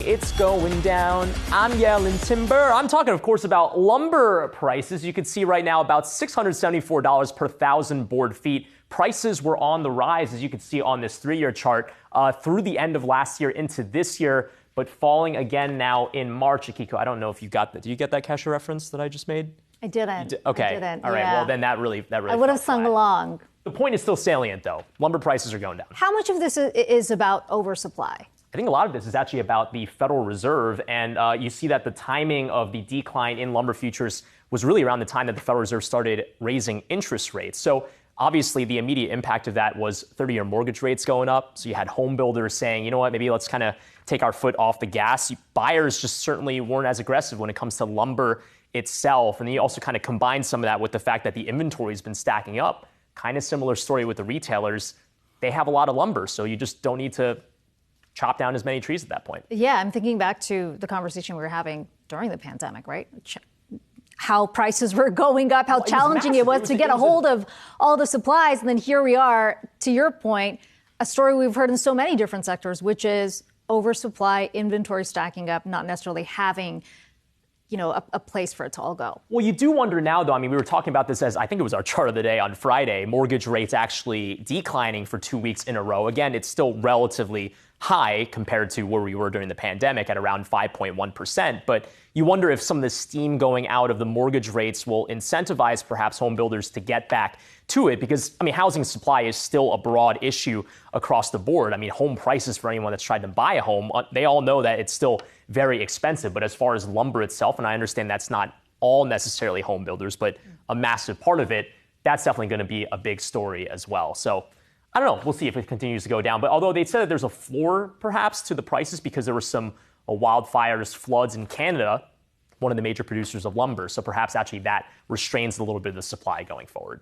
it's going down. I'm yelling timber. I'm talking, of course, about lumber prices. You can see right now about $674 per thousand board feet. Prices were on the rise, as you can see on this 3-year chart, through the end of last year into this year, but falling again now in March. Akiko, I don't know if you got that. Did you get that Kesha reference that I just made? I didn't. Okay. I didn't. All right. Yeah. Well, then that really I would have sung along. The point is still salient, though. Lumber prices are going down. How much of this is about oversupply? I think a lot of this is actually about the Federal Reserve, and you see that the timing of the decline in lumber futures was really around the time that the Federal Reserve started raising interest rates. So obviously the immediate impact of that was 30-year mortgage rates going up. So you had home builders saying, you know what, maybe let's kind of take our foot off the gas. Buyers just certainly weren't as aggressive when it comes to lumber itself. And then you also kind of combine some of that with the fact that the inventory has been stacking up. Kind of similar story with the retailers. They have a lot of lumber, so you just don't need to chop down as many trees at that point. Yeah, I'm thinking back to the conversation we were having during the pandemic, right? How prices were going up, how challenging it was to get a hold of all the supplies. And then here we are, to your point, a story we've heard in so many different sectors, which is oversupply, inventory stacking up, not necessarily having a place for it to all go. Well, you do wonder now, though. I mean, we were talking about this as, I think it was our chart of the day on Friday, mortgage rates actually declining for 2 weeks in a row. Again, it's still relatively high compared to where we were during the pandemic at around 5.1%. But you wonder if some of the steam going out of the mortgage rates will incentivize perhaps home builders to get back to it, because, I mean, housing supply is still a broad issue across the board. I mean, home prices for anyone that's tried to buy a home, they all know that it's still very expensive. But as far as lumber itself, and I understand that's not all necessarily home builders, but a massive part of it, that's definitely going to be a big story as well. So I don't know. We'll see if it continues to go down. But although they said that there's a floor perhaps to the prices because there were some wildfires, floods in Canada, one of the major producers of lumber. So perhaps actually that restrains a little bit of the supply going forward.